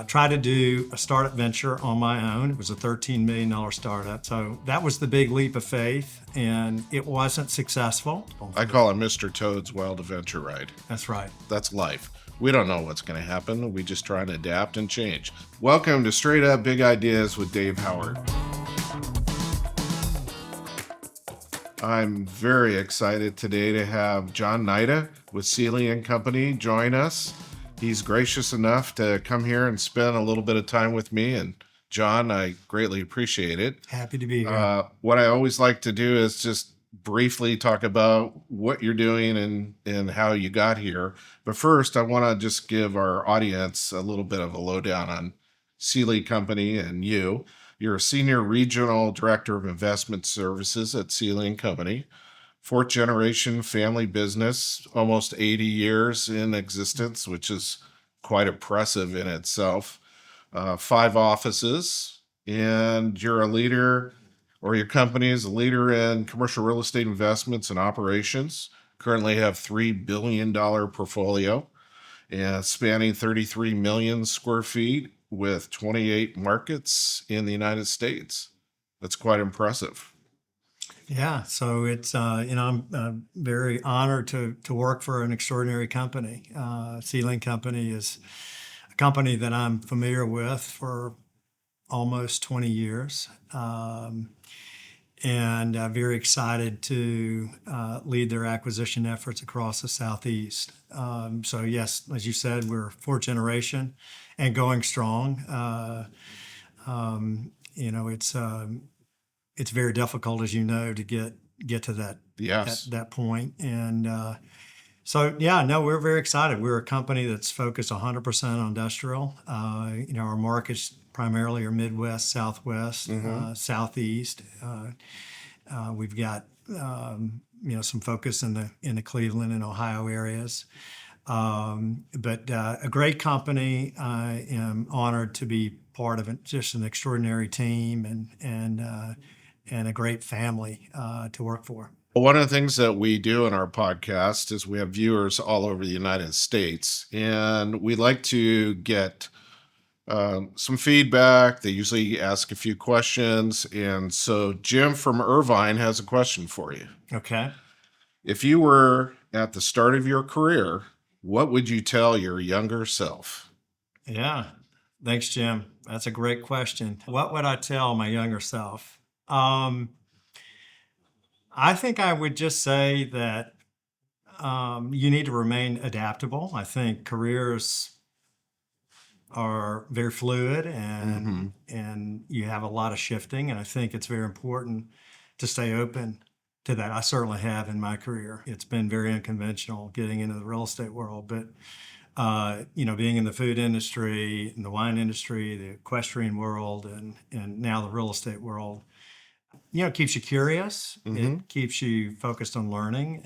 Tried to do a startup venture on my own. It was a $13 million startup. So that was the big leap of faith, and it wasn't successful. I call it Mr. Toad's Wild Adventure Ride. That's right. That's life. We don't know what's going to happen. We just try to adapt and change. Welcome to Straight Up Big Ideas with Dave Howard. I'm very excited today to have John Nida with Sealy & Company join us. He's gracious enough to come here and spend a little bit of time with me. And John, I greatly appreciate it. Happy to be here. What I always like to do is just briefly talk about what you're doing and how you got here. But first, I want to just give our audience a little bit of a lowdown on Sealy Company and you. You're a Senior Regional Director of Investment Services at Sealy & Company. Fourth generation family business, almost 80 years in existence, which is quite impressive in itself. 5 offices, and you're a leader, or your company is a leader in commercial real estate investments and operations. Currently have $3 billion portfolio and spanning 33 million square feet with 28 markets in the United States. That's quite impressive. Yeah, so it's I'm very honored to work for an extraordinary company. Sealing Company is a company that I'm familiar with for almost 20 years, and very excited to lead their acquisition efforts across the Southeast. So yes, as you said, we're fourth generation and going strong. It's very difficult, as you know, to get to that point. And we're very excited. We're a company that's focused 100% on industrial. Our markets primarily are Midwest, Southwest, Southeast. We've got some focus in the Cleveland and Ohio areas. But a great company. I am honored to be part of it. Just an extraordinary team and a great family to work for. Well, one of the things that we do in our podcast is we have viewers all over the United States, and we like to get some feedback. They usually ask a few questions. And so Jim from Irvine has a question for you. Okay. If you were at the start of your career, what would you tell your younger self? Yeah. Thanks, Jim. That's a great question. What would I tell my younger self? I think I would just say that you need to remain adaptable. I think careers are very fluid and you have a lot of shifting. And I think it's very important to stay open to that. I certainly have in my career. It's been very unconventional getting into the real estate world, but being in the food industry, in the wine industry, the equestrian world, and now the real estate world, it keeps you curious. It keeps you focused on learning.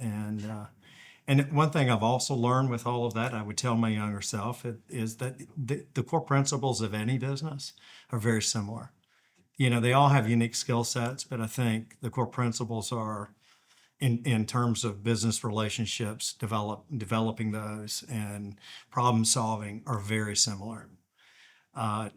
And one thing I've also learned with all of that, I would tell my younger self, is that the core principles of any business are very similar. They all have unique skill sets, but I think the core principles are, in terms of business relationships, developing those and problem solving are very similar.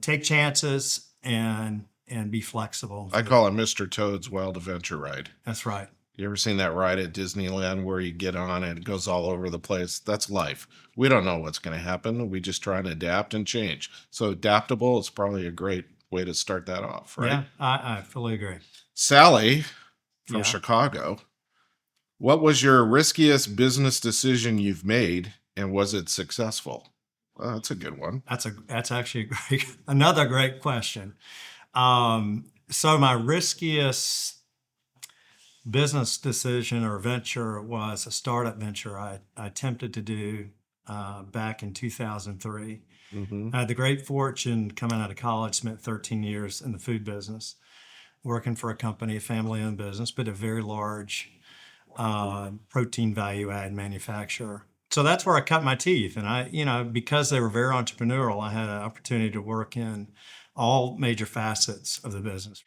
Take chances and be flexible. I call it Mr. Toad's Wild Adventure Ride. That's right. You ever seen that ride at Disneyland where you get on and it goes all over the place? That's life. We don't know what's going to happen. We just try to adapt and change. So adaptable is probably a great way to start that off, right? Yeah, I fully agree. Sally from Chicago, what was your riskiest business decision you've made, and was it successful? Well, that's a good one. That's actually another great question. So my riskiest business decision or venture was a startup venture I attempted to do back in 2003. I had the great fortune coming out of college, spent 13 years in the food business, working for a company, a family-owned business, but a very large protein value-add manufacturer. So that's where I cut my teeth. And because they were very entrepreneurial, I had an opportunity to work in all major facets of the business.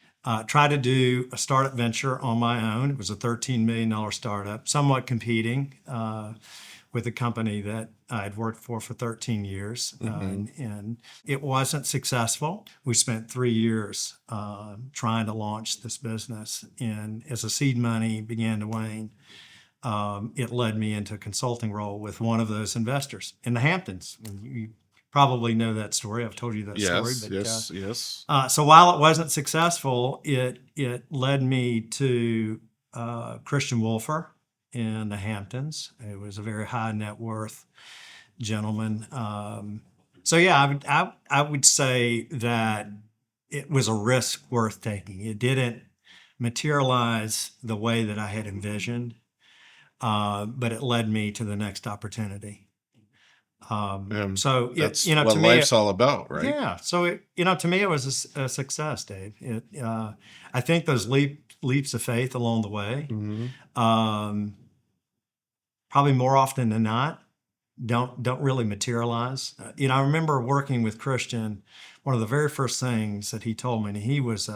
Tried to do a startup venture on my own. It was a $13 million startup, somewhat competing with a company that I'd worked for 13 years, and it wasn't successful. We spent 3 years trying to launch this business, and as the seed money began to wane, it led me into a consulting role with one of those investors in the Hamptons. You probably know that story. I've told you that story. Yes, But, yes. so while it wasn't successful, it led me to Christian Wolfer in the Hamptons. It was a very high net worth gentleman. So yeah, I would say that it was a risk worth taking. It didn't materialize the way that I had envisioned, but it led me to the next opportunity. So That's to what me, life's all about, right? yeah. So to me, it was a success, Dave. I think those leaps of faith along the way, probably more often than not, don't really materialize. I remember working with Christian. One of the very first things that he told me, and he was,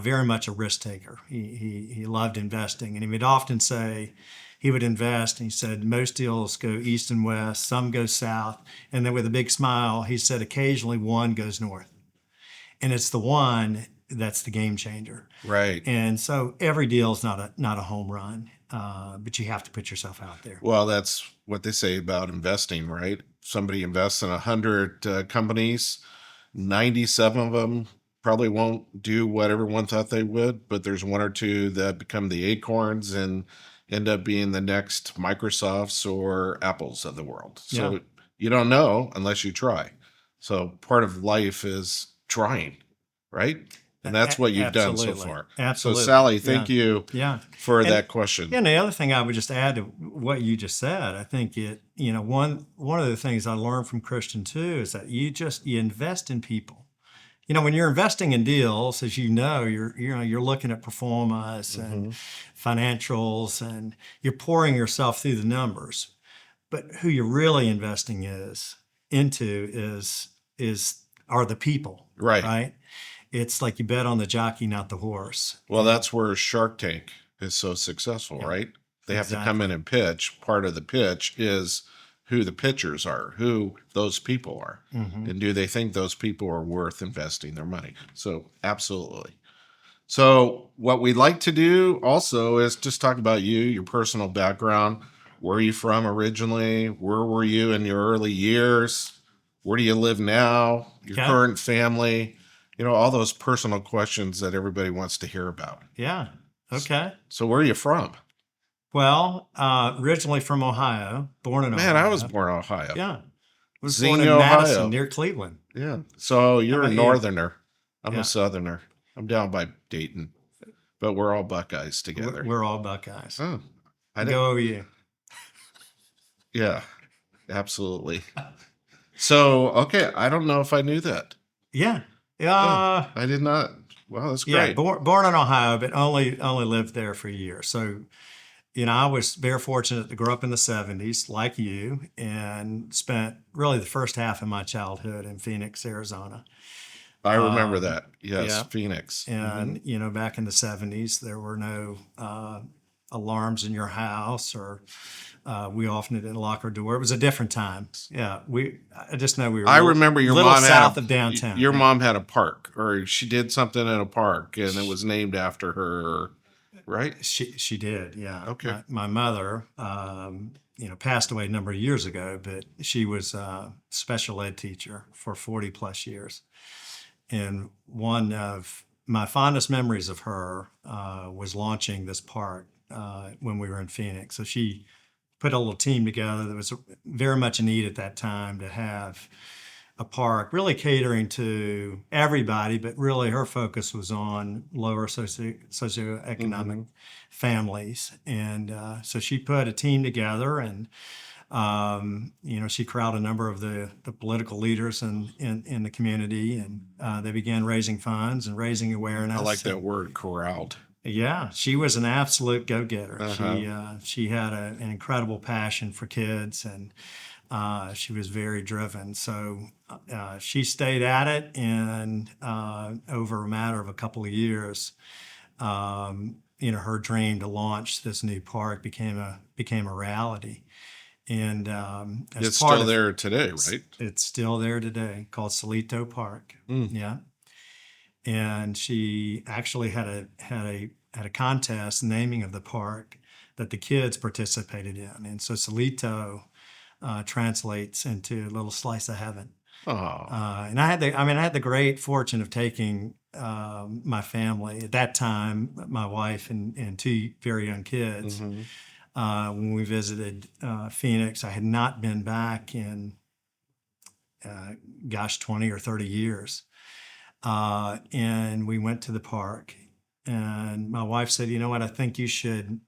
very much a risk taker. He loved investing, and he would often say he would invest, and he said most deals go east and west, some go south, and then with a big smile, he said occasionally one goes north, and it's the one that's the game changer. Right. And so every deal is not a home run, but you have to put yourself out there. Well, that's what they say about investing, right? Somebody invests in 100 companies, 97 of them probably won't do what everyone thought they would, but there's one or two that become the acorns and end up being the next Microsofts or Apples of the world. So Yeah. you don't know unless you try. So part of life is trying, right? And that's what you've done so Absolutely. far. Absolutely. So Sally, thank Yeah. you Yeah. for And- that question. Yeah, and the other thing I would just add to what you just said, I think one of the things I learned from Christian too is that you invest in people. When you're investing in deals, as you're looking at performance and financials, and you're pouring yourself through the numbers. But who you're really investing into are the people, Right. right? It's like you bet on the jockey, not the horse. Well, that's where Shark Tank is so successful, right? They have to come in and pitch. Part of the pitch is who the pitchers are, who those people are, and do they think those people are worth investing their money? So absolutely. So what we'd like to do also is just talk about you, your personal background. Where are you from originally? Where were you in your early years? Where do you live now? Your Okay. current family? All those personal questions that everybody wants to hear about. Yeah. Okay. So where are you from? Well, originally from Ohio, born in Ohio. Man, I was born in Ohio. Yeah. I was born in Xenia, Madison, Ohio. near Cleveland. Yeah. So you're a about you? northerner. I'm Yeah. a southerner. I'm down by Dayton. But we're all Buckeyes together. We're all Buckeyes. Oh, I didn't. Go OU. Yeah, absolutely. So, okay, I don't know if I knew that. Yeah. I did not. Wow, that's Yeah, great. born in Ohio, but only lived there for a year. So, I was very fortunate to grow up in the 70s, like you, and spent really the first half of my childhood in Phoenix, Arizona. I remember that. Yes, yeah. Phoenix. And, back in the 70s, there were no alarms in your house, or we often didn't lock our door. It was a different time. Yeah, I just know we were. I remember your little mom south had of downtown. Your mom had a park, or she did something in a park, and it was named after her, right? She did, yeah. Okay. My mother, passed away a number of years ago, but she was a special ed teacher for 40 plus years. And one of my fondest memories of her was launching this park when we were in Phoenix. So she put a little team together that was very much a need at that time to have a park really catering to everybody, but really her focus was on lower socioeconomic families. And so she put a team together, and she corralled a number of the political leaders in the community, and they began raising funds and raising awareness. I like that word, corralled. Yeah, she was an absolute go-getter. She had an incredible passion for kids, and she was very driven. So she stayed at it, and over a matter of a couple of years, her dream to launch this new park became a reality. And as It's part still of there today, right? it's still there today, called Solito Park. Mm. Yeah, and she actually had a contest naming of the park that the kids participated in, and so Solito translates into a little slice of heaven. Oh, And I had the great fortune of taking my family at that time, my wife and two very young kids. hmm When we visited Phoenix, I had not been back in, 20 or 30 years. And we went to the park, and my wife said, "You know what? I think you should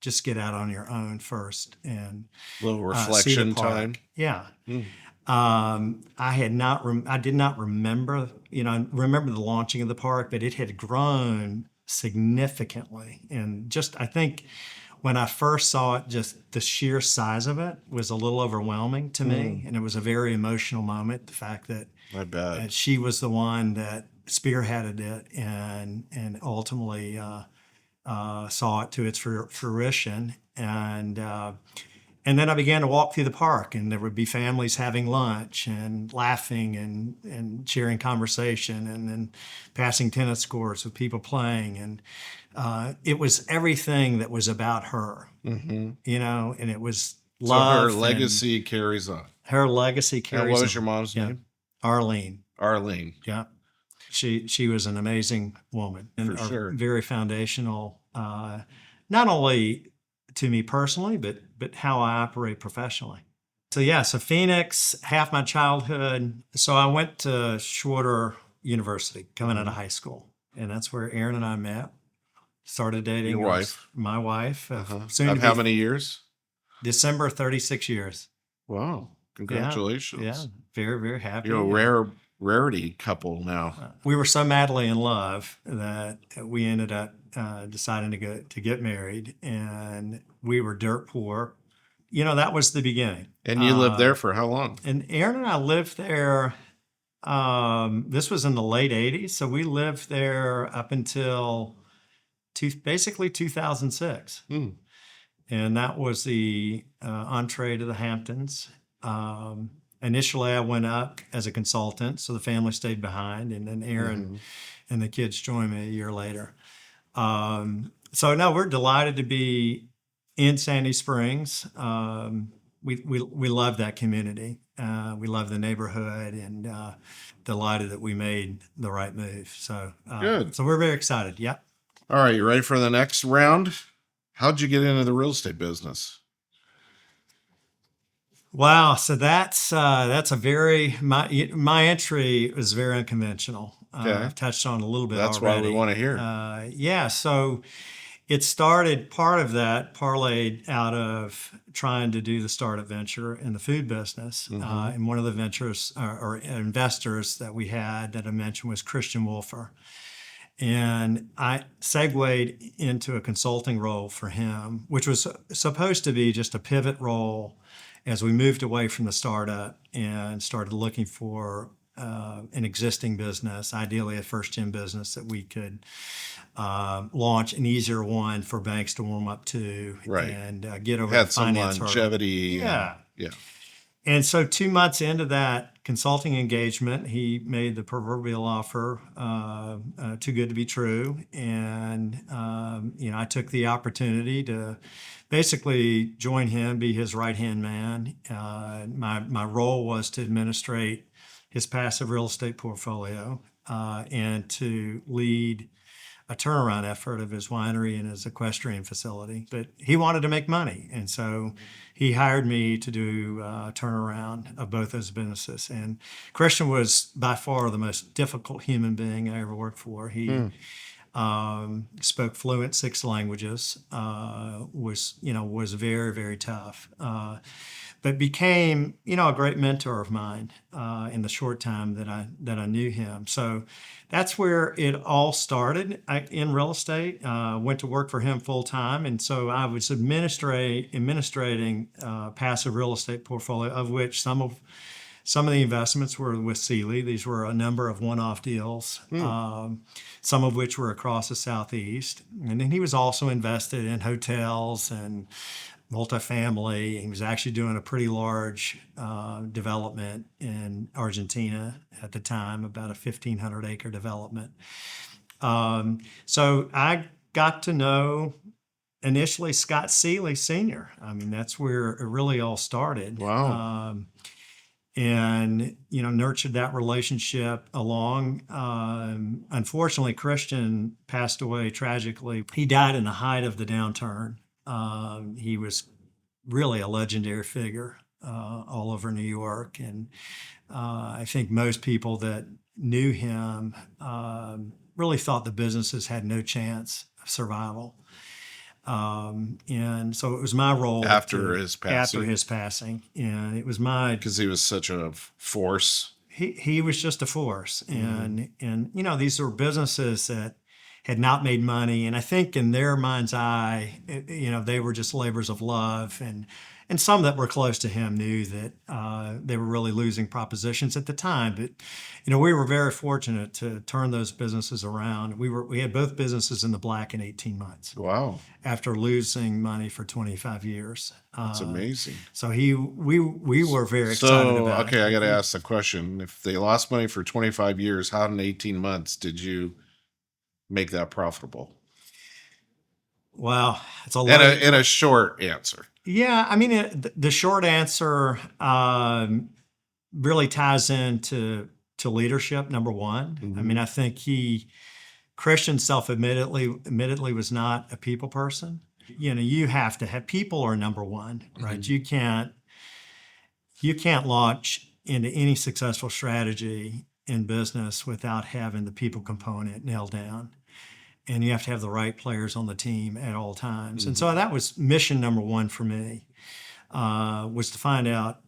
just get out on your own first and little see the reflection park." time. Yeah. Mm. I did not remember, I remember the launching of the park, but it had grown significantly. And just, I think when I first saw it, just the sheer size of it was a little overwhelming to me. And it was a very emotional moment. The fact that I bet. she was the one that spearheaded it and ultimately saw it to its fruition. And then I began to walk through the park, and there would be families having lunch and laughing and sharing conversation, and then passing tennis courts with people playing. And it was everything that was about her, hmm and it was So her love. legacy carries on. And her legacy And carries what was on. your mom's Yeah. name? Arlene. Arlene. Yeah. She was an amazing woman and For sure. very foundational, not only to me personally, but how I operate professionally. So yeah, so Phoenix, half my childhood. So I went to Shorter University coming out of high school, and that's where Aaron and I met. Started dating Your wife. my wife. Soon Of to how be many years? December, 36 years. Wow. Congratulations. Yeah, very, very happy. You're a rarity couple now. We were so madly in love that we ended up deciding to get married, and we were dirt poor. That was the beginning. And you lived there for how long? And Aaron and I lived there. This was in the late '80s, so we lived there up until basically 2006. Hmm. And that was the entree to the Hamptons. Initially, I went up as a consultant, so the family stayed behind, and then Aaron and the kids joined me a year later. So no, we're delighted to be in Sandy Springs. We love that community. We love the neighborhood, and delighted that we made the right move. So Good. So we're very excited. Yeah. All right, you ready for the next round? How'd you get into the real estate business? Wow. So that's a my entry was very unconventional. Okay. I've touched on a little bit That's already. why we want to hear. Yeah. So it started, part of that parlayed out of trying to do the startup venture in the food business. And one of the ventures or investors that we had that I mentioned was Christian Wolfer. And I segued into a consulting role for him, which was supposed to be just a pivot role as we moved away from the startup and started looking for an existing business, ideally a first-gen business that we could launch, an easier one for banks to warm up to, Right. and get over Had the some finance hurdle. longevity. Yeah. Yeah. And so 2 months into that consulting engagement, he made the proverbial offer, too good to be true. And, I took the opportunity to basically join him, be his right-hand man. My role was to administrate his passive real estate portfolio and to lead a turnaround effort of his winery and his equestrian facility. But he wanted to make money. And so he hired me to do a turnaround of both those businesses. And Christian was by far the most difficult human being I ever worked for. He spoke fluent 6 languages, was very, very tough, but became, a great mentor of mine in the short time that I knew him. So that's where it all started in real estate. Went to work for him full time, and so I was administrating passive real estate portfolio, of which some Some of the investments were with Sealy. These were a number of one-off deals, some of which were across the Southeast. And then he was also invested in hotels and multifamily. He was actually doing a pretty large development in Argentina at the time, about a 1,500 acre development. So I got to know initially Scott Sealy Sr. I mean, that's where it really all started. Wow. And, nurtured that relationship along. Unfortunately, Christian passed away tragically. He died in the height of the downturn. He was really a legendary figure all over New York. And I think most people that knew him really thought the businesses had no chance of survival. And so it was my role After his passing, and it was my, because he was such a force. He was just a force. And these were businesses that had not made money, and I think in their mind's eye, they were just labors of love, and some that were close to him knew that they were really losing propositions at the time. But we were very fortunate to turn those businesses around. We had both businesses in the black in 18 months. Wow. After losing money for 25 years. That's amazing. So we were very excited about it. Okay, I got to ask the question. If they lost money for 25 years, how in 18 months did you make that profitable? Well, it's a lot. In a short answer. Yeah, I mean, the short answer really ties into leadership, number one. Mm-hmm. I mean, I think Christian admittedly was not a people person. You have to have people are number one, right? Mm-hmm. You can't launch into any successful strategy in business without having the people component nailed down. And you have to have the right players on the team at all times. Mm-hmm. And so that was mission number one for me, was to find out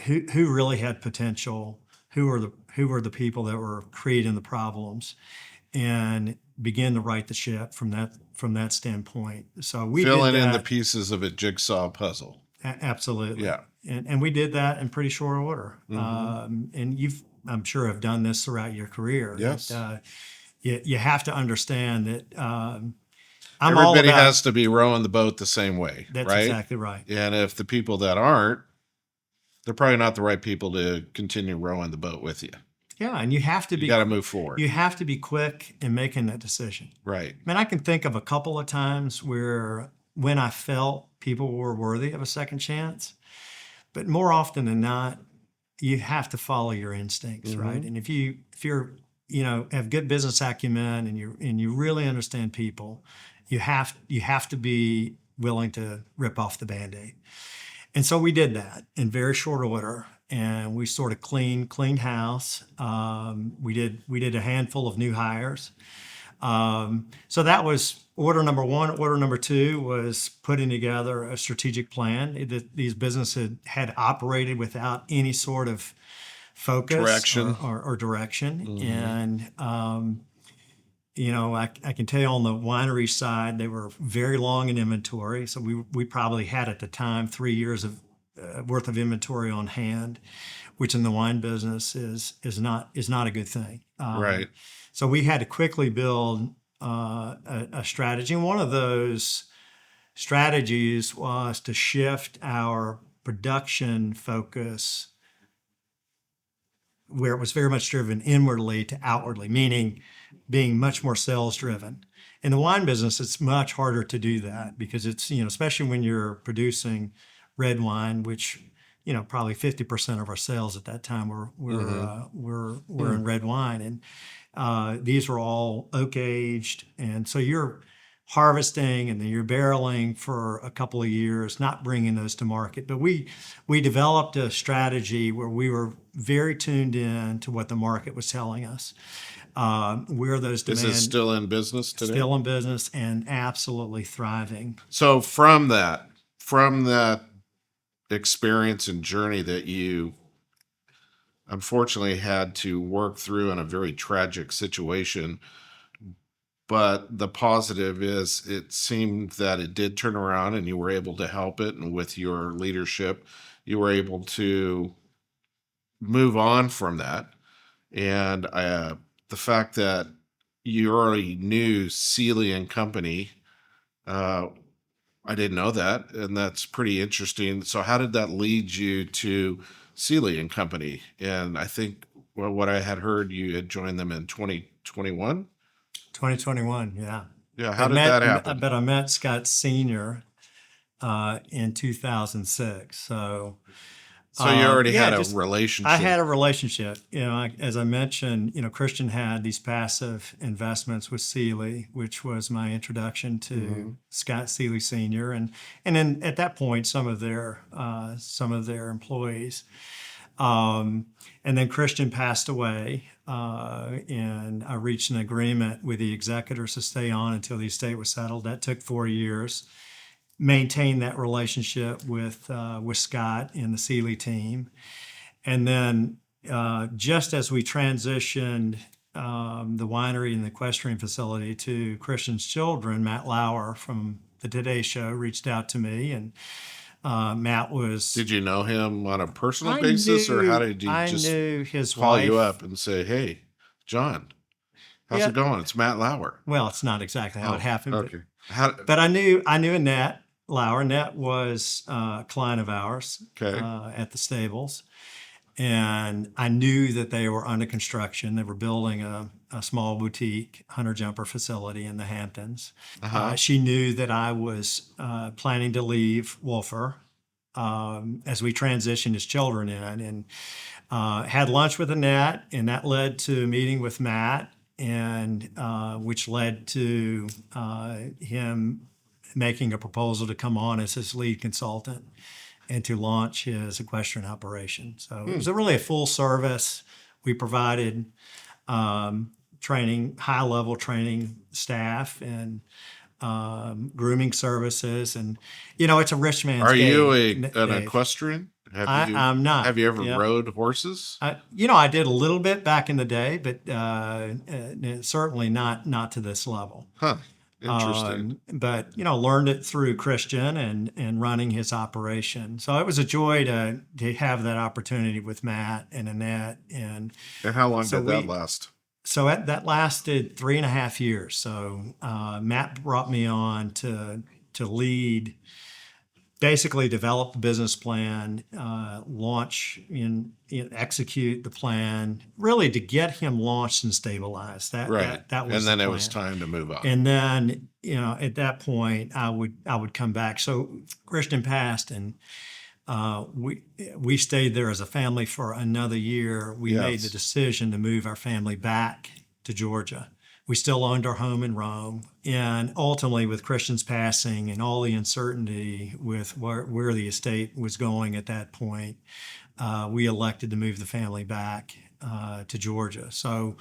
who really had potential, who were the people that were creating the problems, and begin to right the ship from that standpoint. So we filling did that, in the pieces of a jigsaw puzzle. Absolutely. Yeah. And we did that in pretty short order. Mm-hmm. And I'm sure, have done this throughout your career. Yes. You have to understand that everybody has to be rowing the boat the same way. That's right? Exactly right. And if the people that aren't, they're probably not the right people to continue rowing the boat with you. Yeah, and you have to be. You got to move forward. You have to be quick in making that decision. Right. I mean, I can think of a couple of times when I felt people were worthy of a second chance, but more often than not, you have to follow your instincts, Mm-hmm. right? And if you're have good business acumen and you really understand people, you have to be willing to rip off the Band-Aid. And so we did that in very short order, and we sort of cleaned house. We did a handful of new hires. So that was order number one. Order number two was putting together a strategic plan. These businesses had operated without any sort of focus or direction. Mm-hmm. And, I can tell you on the winery side, they were very long in inventory. So we probably had at the time 3 years of worth of inventory on hand, which in the wine business is not a good thing. Right. So we had to quickly build a strategy. And one of those strategies was to shift our production focus where it was very much driven inwardly to outwardly, meaning being much more sales driven. In the wine business, it's much harder to do that because it's, especially when you're producing red wine, which, probably 50% of our sales at that time were in red wine. And these were all oak aged. And so you're harvesting and then you're barreling for a couple of years, not bringing those to market. But we developed a strategy where we were very tuned in to what the market was telling us. Where those demands. This is still in business today? Still in business and absolutely thriving. So from that experience and journey that you unfortunately had to work through in a very tragic situation, but the positive is it seemed that it did turn around and you were able to help it. And with your leadership, you were able to move on from that. And the fact that you already knew Sealy and Company, uh, I didn't know that, and that's pretty interesting. So, how did that lead you to Sealy and Company? And I think, well, what I had heard, you had joined them in 2021. 2021, yeah. Yeah, how did that happen? But I met Scott Senior in 2006. So So you already yeah, had a just I relationship. had a relationship. As I mentioned, Christian had these passive investments with Sealy, which was my introduction to Scott Sealy Senior, and then at that point, some of their employees. And then Christian passed away, and I reached an agreement with the executors to stay on until the estate was settled. That took 4 years. Maintained that relationship with Scott and the Sealy team, and then just as we transitioned the winery and the equestrian facility to Christian's children, Matt Lauer from the Today Show reached out to me, and Matt was. Did you know him on a personal basis, or how did he I just knew his call wife. you up and say, "Hey, John, how's Yeah, it going? It's Matt Lauer." well, it's not exactly how it Oh, happened, okay. How? but I knew Annette Lauer. Annette was a client of ours Okay. at the stables. And I knew that they were under construction. They were building a small boutique hunter jumper facility in the Hamptons. Uh-huh. She knew that I was planning to leave Wolfer as we transitioned his children in, and had lunch with Annette, and that led to a meeting with Matt, and which led to him making a proposal to come on as his lead consultant and to launch his equestrian operation. So it was really a full service. We provided training, high level training staff, and grooming services. And, it's a rich man's Are you game, an Dave. equestrian? I'm not. Have you ever Yeah. rode horses? I did a little bit back in the day, but certainly not to this level. Huh. Interesting. But learned it through Christian and running his operation. So it was a joy to have that opportunity with Matt and Annette. And how long so did that last? So that lasted 3.5 years. So Matt brought me on to lead, basically develop the business plan, launch and execute the plan, really to get him launched and stabilized. That was and then the it was plan. time to move on. And then at that point I would come back. So Christian passed, and we stayed there as a family for another year. We made the decision to move our family back to Georgia. We still owned our home in Rome. And ultimately, with Christian's passing and all the uncertainty with where the estate was going at that point, we elected to move the family back to Georgia. So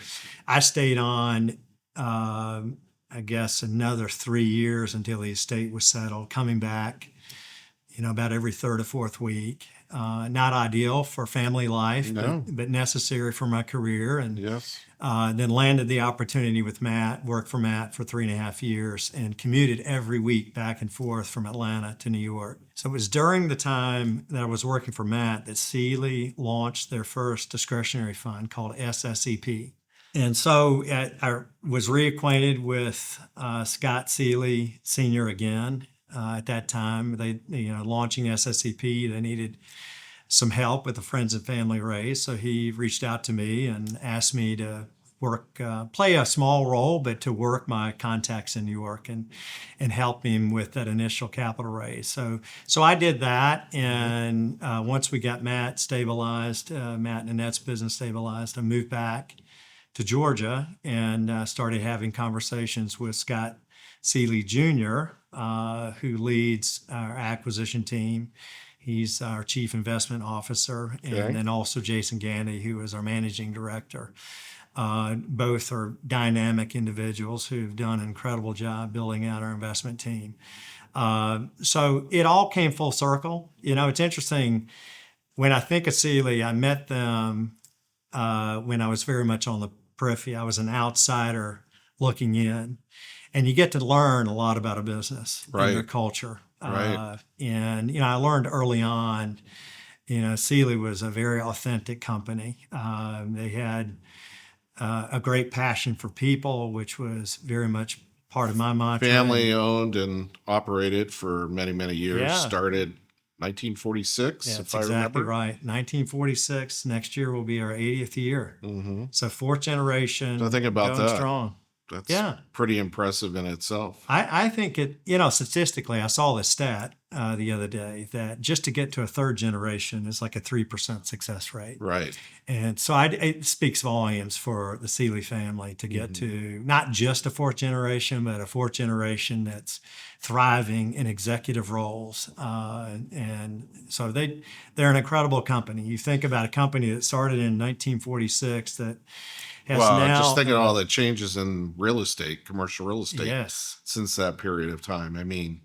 I stayed on, I guess, another 3 years until the estate was settled, coming back, about every third or fourth week. Not ideal for family life, but necessary for my career. And then landed the opportunity with Matt, worked for Matt for 3.5 years, and commuted every week back and forth from Atlanta to New York. So it was during the time that I was working for Matt that Sealy launched their first discretionary fund called SSEP. And so I was reacquainted with Scott Sealy Sr. again. At that time, they launching SSEP, they needed some help with the friends and family raise. So he reached out to me and asked me to play a small role, but to work my contacts in New York and help him with that initial capital raise. So I did that, and once we got Matt stabilized, Matt and Annette's business stabilized, I moved back to Georgia and started having conversations with Scott Sealy Jr., who leads our acquisition team. He's our chief investment officer, and then also Jason Gandy, who is our managing director. Both are dynamic individuals who've done an incredible job building out our investment team. So it all came full circle. It's interesting. When I think of Sealy, I met them when I was very much on the periphery. I was an outsider looking in. And you get to learn a lot about a business and their culture. And, I learned early on Sealy was a very authentic company. They had a great passion for people, which was very much part of my mantra. Family owned and operated for many, many years. Yeah. Started 1946, Yeah, if that's I exactly remember. right. 1946. Next year will be our 80th year. Mm-hmm. So fourth So generation think about going that. strong. That's Yeah. pretty impressive in itself. I think statistically, I saw this stat the other day that just to get to a third generation is like a 3% success rate. Right. And so it speaks volumes for the Sealy family to get to not just a fourth generation, but a fourth generation that's thriving in executive roles. And so they're an incredible company. You think about a company that started in 1946 that has Well, just now, think of all the changes in real estate, commercial real estate, yes, since that period of time. I mean,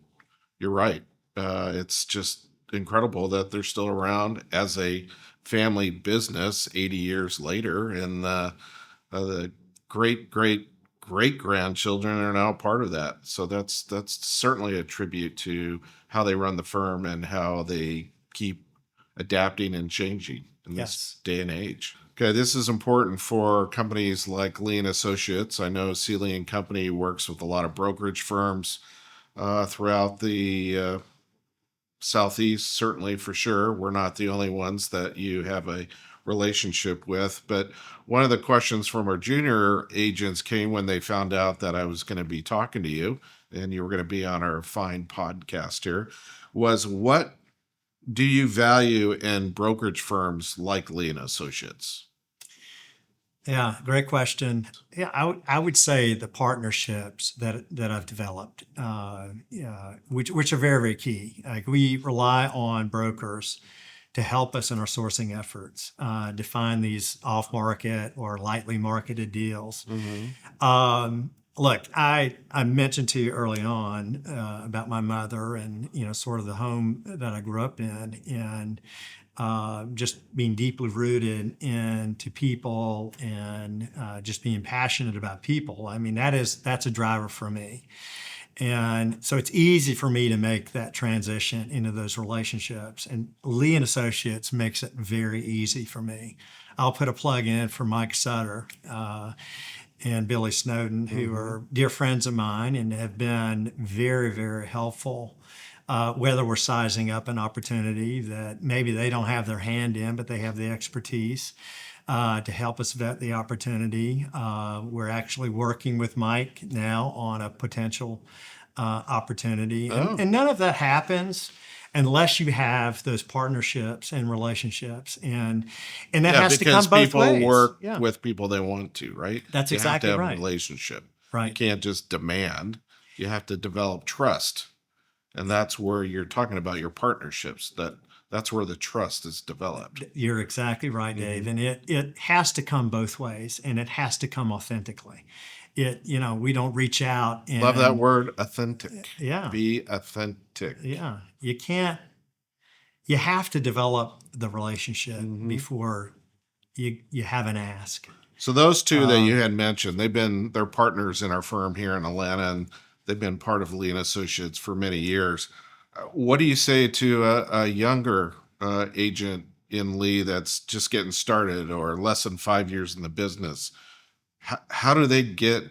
you're right. It's just incredible that they're still around as a family business 80 years later, and the great great grandchildren are now part of that. So that's certainly a tribute to how they run the firm and how they keep adapting and changing in this yes, day and age. Okay, this is important for companies like Lee and Associates. I know Sealy and Company works with a lot of brokerage firms throughout the Southeast, certainly for sure. We're not the only ones that you have a relationship with. But one of the questions from our junior agents came when they found out that I was going to be talking to you and you were going to be on our fine podcast here was, what do you value in brokerage firms like Lee and Associates? yeah, great question. Yeah, I would say the partnerships that I've developed, yeah, which are very, very key. Like we rely on brokers to help us in our sourcing efforts, to find these off-market or lightly marketed deals. Mm-hmm. Look, I mentioned to you early on about my mother and sort of the home that I grew up in, and just being deeply rooted into people and just being passionate about people. I mean, that's a driver for me. And so it's easy for me to make that transition into those relationships. And Lee and Associates makes it very easy for me. I'll put a plug in for Mike Sutter and Billy Snowden, who Mm-hmm. are dear friends of mine and have been very, very helpful. Whether we're sizing up an opportunity that maybe they don't have their hand in, but they have the expertise to help us vet the opportunity. We're actually working with Mike now on a potential opportunity. Oh, And none of that happens unless you have those partnerships and relationships. And that yeah, has to come because both people ways. work Yeah, with people they want to, right? that's You have to exactly have a right. relationship. You Right. can't just demand. You have to develop trust. And that's where you're talking about your partnerships. That's where the trust is developed. You're exactly right, Dave. Mm-hmm. And it has to come both ways, and it has to come authentically. We don't reach out Love that and word, authentic. yeah, Be authentic. yeah. You have to develop the relationship Mm-hmm. before you have an ask. So those two that you Um, had mentioned, they're partners in our firm here in Atlanta, and they've been part of Lee and Associates for many years. What do you say to a younger agent in Lee that's just getting started or less than 5 years in the business? How do they get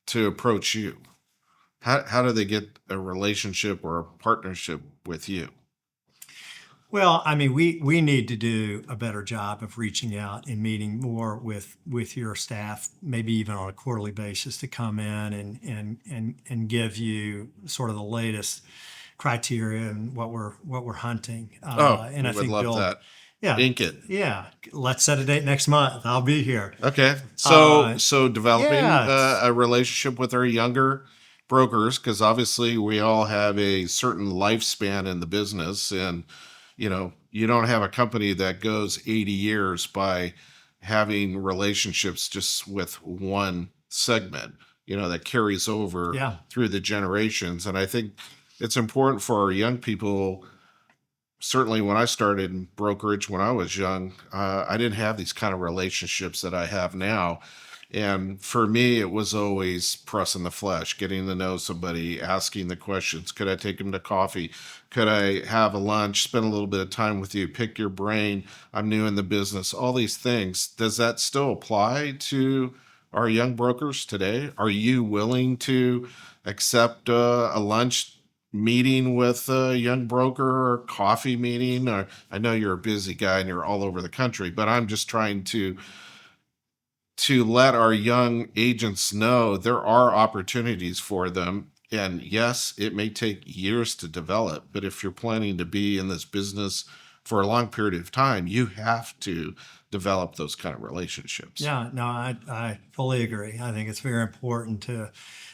to approach you? How do they get a relationship or a partnership with you? Well, I mean, we need to do a better job of reaching out and meeting more with your staff, maybe even on a quarterly basis, to come in and give you sort of the latest criteria and what we're hunting. Oh, And we I would think love Bill, that. yeah, Ink it. yeah. Let's set a date next month. I'll be here. Okay. Uh, So developing yeah, a relationship with our younger brokers, because obviously we all have a certain lifespan in the business, and you don't have a company that goes 80 years by having relationships just with one segment, that carries over yeah, through the generations. And I think it's important for our young people. Certainly when I started in brokerage when I was young, I didn't have these kind of relationships that I have now. And for me, it was always pressing the flesh, getting to know somebody, asking the questions. Could I take them to coffee? Could I have a lunch, spend a little bit of time with you, pick your brain? I'm new in the business, all these things. Does that still apply to our young brokers today? Are you willing to accept a lunch meeting with a young broker or coffee meeting? Or I know you're a busy guy and you're all over the country, but I'm just trying to let our young agents know there are opportunities for them. And yes, it may take years to develop, but if you're planning to be in this business for a long period of time, you have to develop those kind of relationships. Yeah, no, I fully agree. I think it's very important to,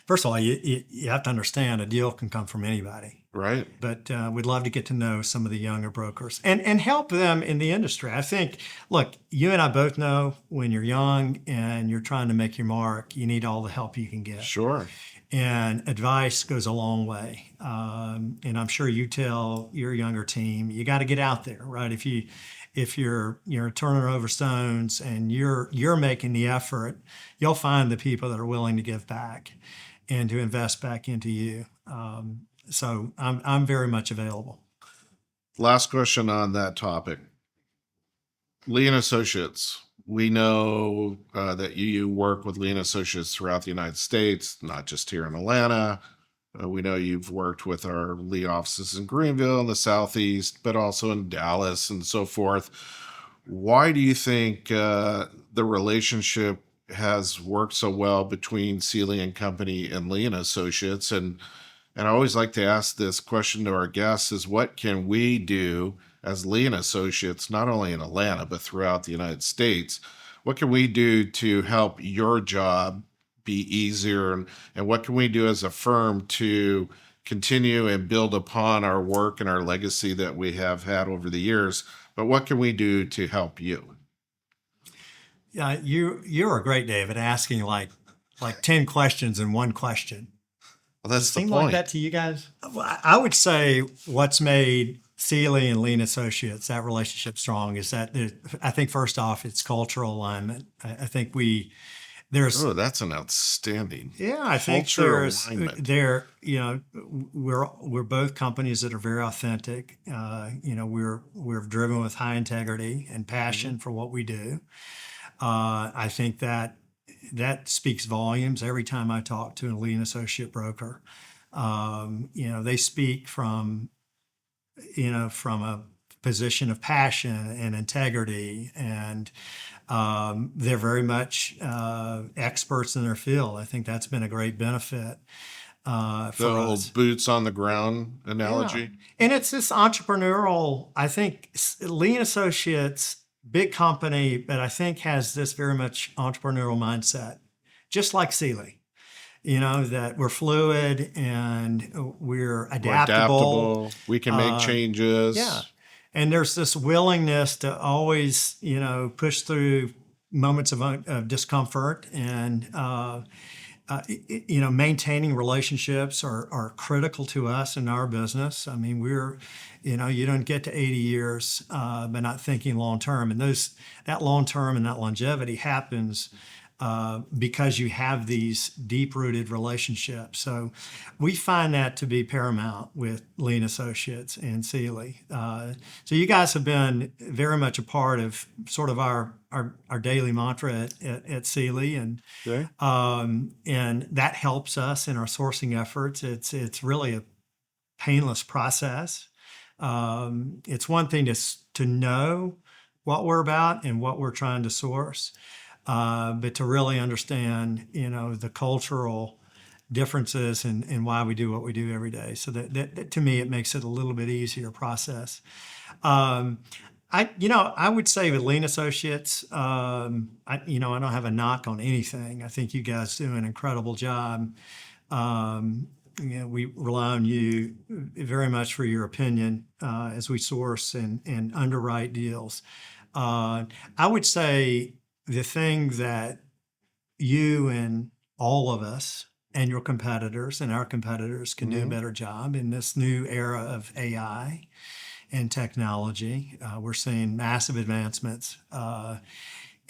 first of all, you have to understand a deal can come from anybody. Right? But we'd love to get to know some of the younger brokers and help them in the industry. I think, look, you and I both know when you're young and you're trying to make your mark, you need all the help you can get. Sure. And advice goes a long way. And I'm sure you tell your younger team, you got to get out there, right? If you're turning over stones and you're making the effort, you'll find the people that are willing to give back and to invest back into you. So I'm very much available. Last question on that topic. Lee and Associates. We know that you work with Lee and Associates throughout the United States, not just here in Atlanta. We know you've worked with our Lee offices in Greenville in the Southeast, but also in Dallas and so forth. Why do you think the relationship has worked so well between Sealy and Company and Lee and Associates? And I always like to ask this question to our guests: is what can we do as Lee and Associates, not only in Atlanta, but throughout the United States? What can we do to help your job be easier? And what can we do as a firm to continue and build upon our work and our legacy that we have had over the years? But what can we do to help you? Yeah, you're great, David, asking like 10 questions in one question. Well, that's the Seem like point. that to you guys? Well, I would say what's made Sealy and Lean Associates, that relationship strong, is that I think first off, it's cultural alignment. I think there's, Oh, that's an outstanding yeah, I think culture alignment. we're both companies that are very authentic. We're driven with high integrity and passion for what we do. I think that speaks volumes every time I talk to a lean associate broker. They speak from a position of passion and integrity, and they're very much experts in their field. I think that's been a great benefit The for old us. boots on the ground Yeah. analogy. And it's this entrepreneurial, I think Lean Associates, big company, but I think has this very much entrepreneurial mindset, just like Sealy, that we're fluid and we're We're adaptable. adaptable. We can make Uh, yeah. changes. And there's this willingness to always, push through moments of discomfort and, maintaining relationships are critical to us in our business. I mean, you don't get to 80 years by not thinking long term, and that long term and that longevity happens because you have these deep rooted relationships. So we find that to be paramount with Lean Associates and Sealy. So you guys have been very much a part of sort of our daily mantra at Sealy, Okay. and that helps us in our sourcing efforts. It's really a painless process. It's one thing to know what we're about and what we're trying to source, but to really understand, the cultural differences and why we do what we do every day. So that to me, it makes it a little bit easier process. I would say with Lean Associates, I don't have a knock on anything. I think you guys do an incredible job. We rely on you very much for your opinion as we source and underwrite deals. I would say the thing that you and all of us and your competitors and our competitors can do a Mhm. better job in this new era of AI and technology. We're seeing massive advancements.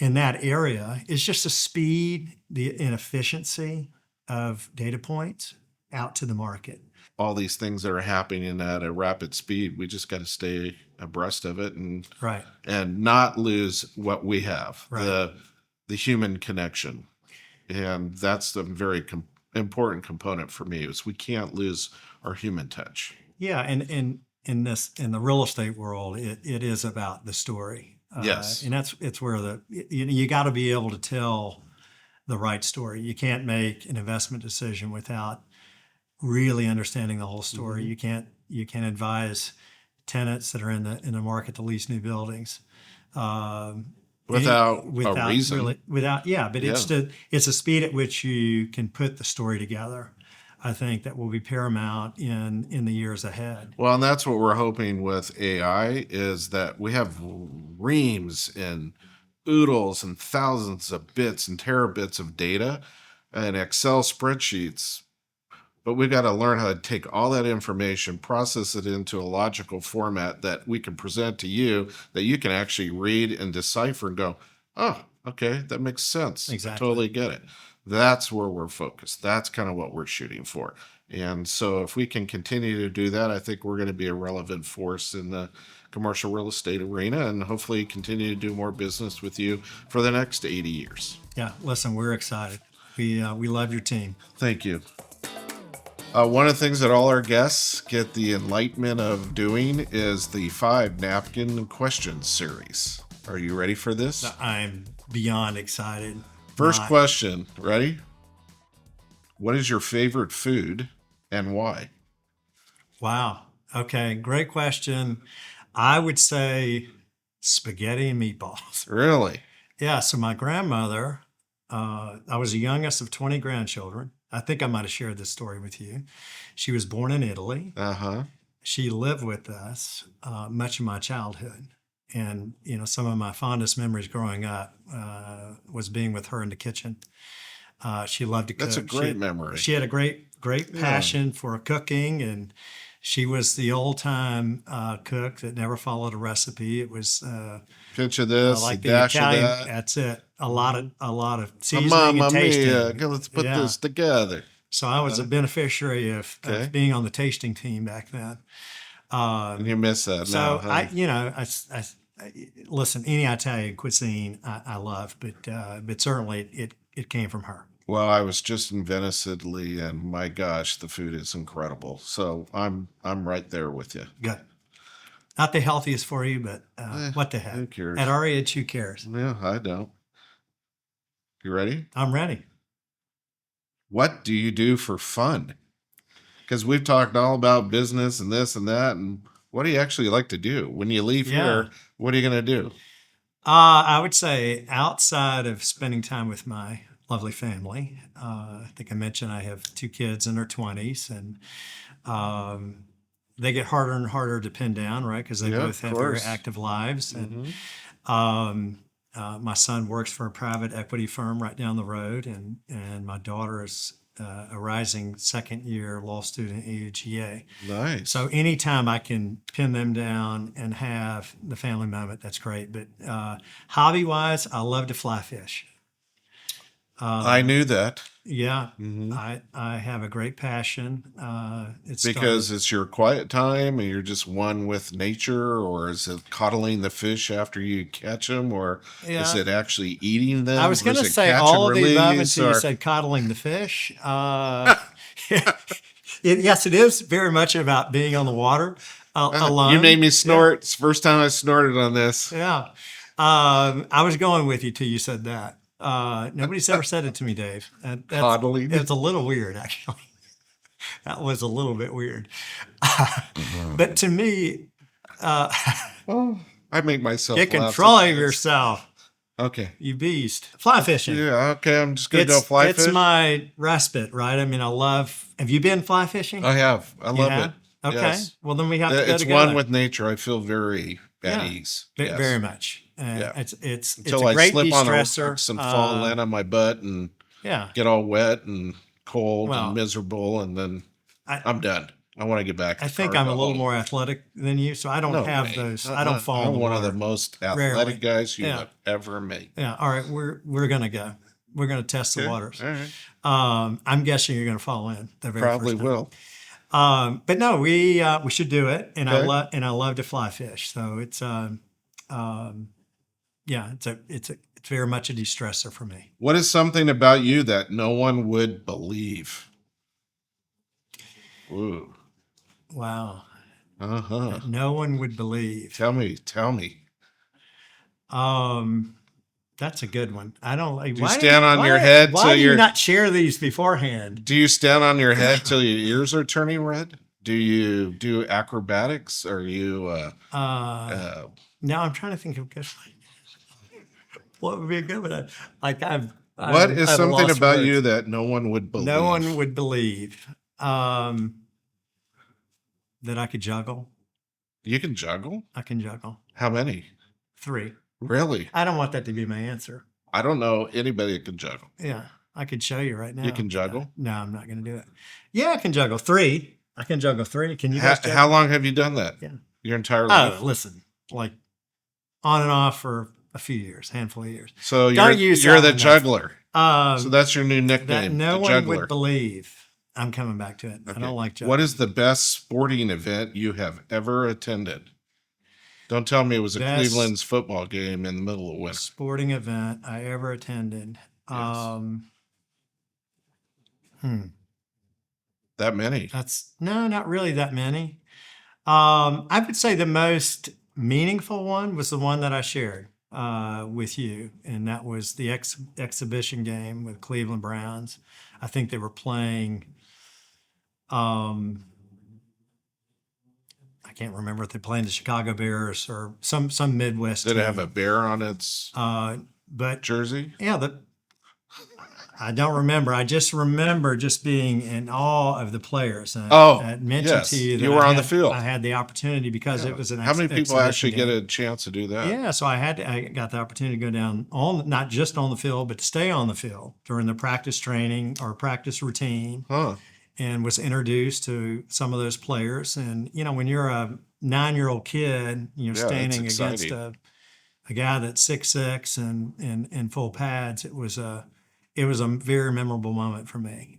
in that area is just the speed, the inefficiency of data points out to the market. All these things that are happening at a rapid speed, we just got to stay abreast of it Right. and not lose what we have, Right. the human connection. And that's the very important component for me is we can't lose our human touch. Yeah, and in the real estate world, it is about the story. Yes. And it's where you got to be able to tell the right story. You can't make an investment decision without really understanding the whole story. You can't advise tenants that are in the market to lease new buildings Without a reason. But Yeah. it's the speed at which you can put the story together. I think that will be paramount in the years ahead. Well, and that's what we're hoping with AI is that we have reams and oodles and thousands of bits and terabits of data and Excel spreadsheets. But we've got to learn how to take all that information, process it into a logical format that we can present to you, that you can actually read and decipher and go, oh, okay, that makes sense. Exactly. I totally get it. That's where we're focused. That's kind of what we're shooting for. And so if we can continue to do that, I think we're going to be a relevant force in the commercial real estate arena and hopefully continue to do more business with you for the next 80 years. Yeah, listen, we're excited. We love your team. Thank you. One of the things that all our guests get the enlightenment of doing is the 5 napkin questions series. Are you ready for this? I'm beyond excited. First question, ready? What is your favorite food and why? Wow. Okay, great question. I would say spaghetti and meatballs. Really? Yeah, so my grandmother, I was the youngest of 20 grandchildren. I think I might have shared this story with you. She was born in Italy. Uh-huh. She lived with us much of my childhood. And, some of my fondest memories growing up was being with her in the kitchen. She loved to cook. That's a great memory. She had a great passion for cooking, and she was the old-time cook that never followed a recipe. It was pinch of this, like a the dash Italian. of that. That's it. A lot of seasoning Mamma and tasting. mia, let's put this together. So I was a beneficiary of being on the tasting team back then. And you miss that So now, huh? I listen. Any Italian cuisine I love, but certainly it came from her. Well, I was just in Venice, Italy, and my gosh, the food is incredible. So I'm right there with you. Good. Not the healthiest for you, but what the heck? Who cares? At our age, who cares? Yeah, I don't. You ready? I'm ready. What do you do for fun? Because we've talked all about business and this and that, and what do you actually like to do when you leave here? What are you going to do? I would say outside of spending time with my lovely family, I think I mentioned I have 2 kids in their 20s, and they get harder and harder to pin down, right? Because they both have very active lives. And my son works for a private equity firm right down the road, and my daughter is a rising second-year law student at UGA. Nice. So anytime I can pin them down and have the family moment, that's great. But hobby-wise, I love to fly fish. I knew that. Yeah, I have a great passion. Because it's your quiet time and you're just one with nature, or is it coddling the fish after you catch them, or is it actually eating them? I was going to say all of the above until you said coddling the fish. Yes, it is very much about being on the water alone. You made me snort. It's the first time I snorted on this. Yeah. I was going with you till you said that. Nobody's ever said it to me, Dave. Coddling. It's a little weird, actually. That was a little bit weird. But to me, I make myself get laugh control of sometimes. yourself, Okay. you beast. Fly fishing. Yeah. Okay. I'm just gonna go fly It's fish. my respite, right? I mean, have you been fly fishing? I have. I love have? it. Okay. Yes. Well, then we have to go It's together. one with nature. I feel very at ease. Yes. Very much. Yeah. It's Until a I great slip on the de-stressor. rocks and fall in on my butt and Yeah. get all wet and cold Well, and miserable, and then I'm done. I want to get back I to think I'm a little cargo. more athletic than you, so I don't No have way. those. I don't fall in I'm the one of the water. most Rarely. athletic guys you Yeah. have ever met. Yeah. All right. We're gonna go. We're gonna test the Okay. waters. All right. I'm guessing you're gonna fall in the very Probably first time. will. But no, we should do it, and Okay. I love to fly fish. So it's yeah, it's very much a de-stressor for me. What is something about you that no one would believe? Ooh. Wow, Uh-huh. that no one would believe. Tell me. That's a good one. I don't like. Do you stand on your head Why till do you you're not share these beforehand? Do you stand on your head till your ears are turning red? Do you do acrobatics? Are you Now I'm trying to think of good. What would be a good one? Like what is I've something lost about words. you that no one would believe? No one would believe that I could juggle. You can juggle? I can juggle. How many? 3. Really? I don't want that to be my answer. I don't know anybody that can juggle. Yeah, I could show you right now. You can juggle? No, I'm not going to do it. Yeah, I can juggle 3. I can juggle 3. Can you guys juggle? How long have you done that? Yeah. Your entire life? Oh, listen, like on and off for a few years, handful of years. So Don't use you're that the one, though. juggler. Um, So that's your new that nickname, no the one juggler. would believe. I'm coming back to it. I Okay. don't like juggling. What is the best sporting event you have ever attended? Don't tell me it was a Best Cleveland's football game in the middle of winter. sporting event I ever attended? That many? That's no, not really that many. I would say the most meaningful one was the one that I shared with you, and that was the exhibition game with Cleveland Browns. I think they were playing. I can't remember if they're playing the Chicago Bears or some Midwest Did it team. have a bear on its But jersey? yeah, I don't remember. I just remember just being in awe of the players. I mentioned yes. to you that You were I on the had- field. I had the opportunity because it was an How many people exhibition actually game. get a chance to do that? Yeah, so I got the opportunity to go down on not just on the field, but to stay on the field during the practice training or practice routine, Huh. and was introduced to some of those players. And you know, when you're a 9-year-old kid, you're Yeah, standing that's against exciting. a guy that's 6'6" and in full pads, it was a very memorable moment for me.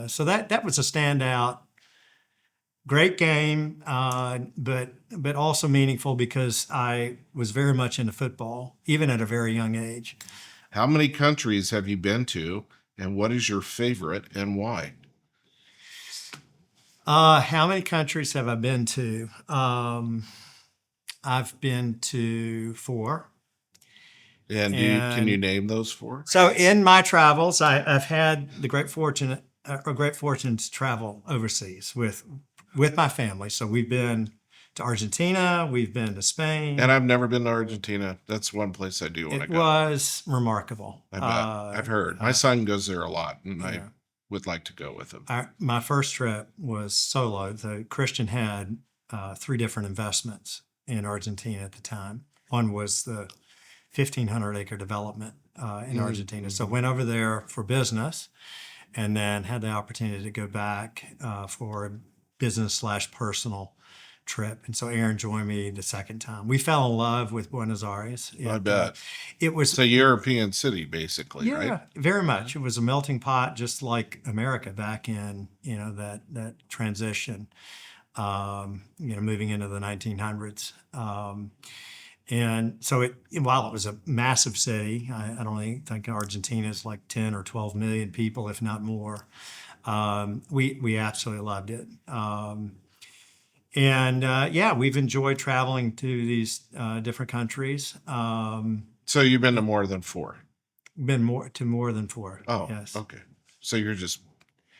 So that was a standout. Great game, but also meaningful because I was very much into football, even at a very young age. How many countries have you been to, and what is your favorite and why? How many countries have I been to? I've been to 4. And can you name those 4? So in my travels, I've had a great fortune to travel overseas with my family. So we've been to Argentina, we've been to Spain. And I've never been to Argentina. That's one place I do want to It go. was remarkable. I bet. I've heard. My son goes there a lot, and I would like to go with him. My first trip was solo. The Christian had 3 different investments in Argentina at the time. One was the 1,500-acre development in Argentina. So went over there for business, and then had the opportunity to go back for a business/personal trip. And so Aaron joined me the second time. We fell in love with Buenos Aires. I bet. It was It's a European city, basically, yeah, right? very much. It was a melting pot, just like America back in that transition. Moving into the 1900s. And so while it was a massive city, I don't think Argentina is like 10 or 12 million people, if not more. We absolutely loved it. We've enjoyed traveling to these different countries. So you've been to more than 4? Been more than 4. Oh, yes. okay. So you're just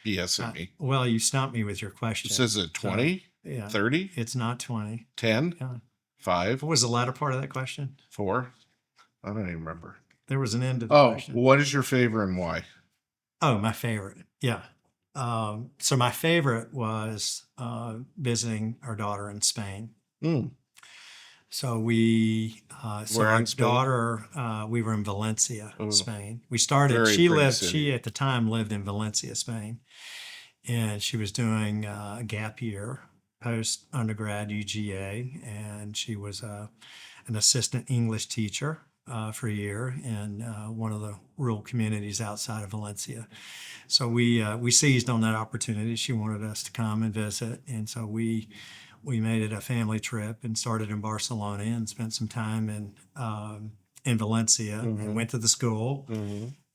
BSing me. Well, you stumped me with your question. So is it 20? Yeah. 30? It's not 20. 10? Yeah. 5? What was the latter part of that question? 4? I don't even remember. There was an end to the Oh, question. what is your favorite and why? Oh, my favorite. Yeah. So my favorite was visiting our daughter in Spain. Mm. So we, Where our in Spain? daughter, we were in Valencia, Oh. Spain. We started, Very she pretty lived, city. she at the time lived in Valencia, Spain. and she was doing a gap year post undergrad UGA, and she was an assistant English teacher for a year in one of the rural communities outside of Valencia. So we seized on that opportunity. She wanted us to come and visit, and so we made it a family trip and started in Barcelona and spent some time in Valencia and went to the school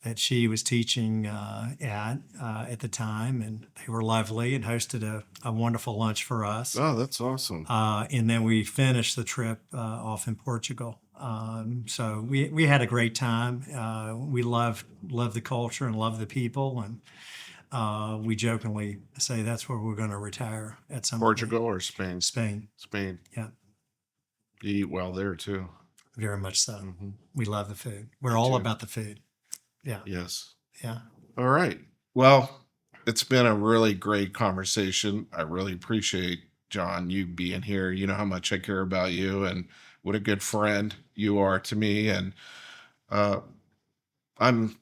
that she was teaching at the time, and they were lovely and hosted a wonderful lunch for us. Oh, that's awesome. And then we finished the trip off in Portugal. So we had a great time. We loved the culture and loved the people, and we jokingly say that's where we're going to retire at some Portugal point. or Spain? Spain, Spain. yeah, You eat well there too. very much so. Mm-hmm. We love the food. We're all too. about the food. Yeah, Yes. yeah. All right. Well, it's been a really great conversation. I really appreciate, John, you being here. You know how much I care about you and what a good friend you are to me. And I'm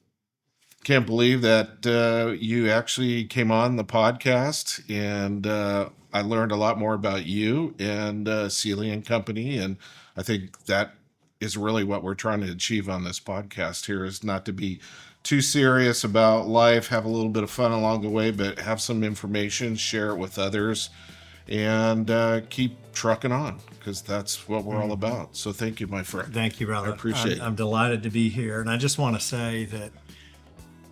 can't believe that you actually came on the podcast, and I learned a lot more about you and Sealy and Company. And I think that is really what we're trying to achieve on this podcast here, is not to be too serious about life, have a little bit of fun along the way, but have some information, share it with others, and keep trucking on, because that's what we're all about. So thank you, my friend. Thank you, brother. I appreciate it. I'm delighted to be here, and I just want to say that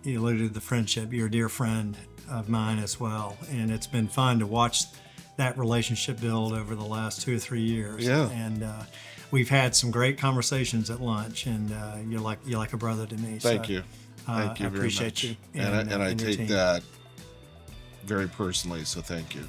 you alluded to the friendship. You're a dear friend of mine as well, and it's been fun to watch that relationship build over the last 2 or 3 years. Yeah. And we've had some great conversations at lunch, and you're like a brother to me. Thank so, you. Thank you I very appreciate much. you And I your take team. that very personally, so thank you.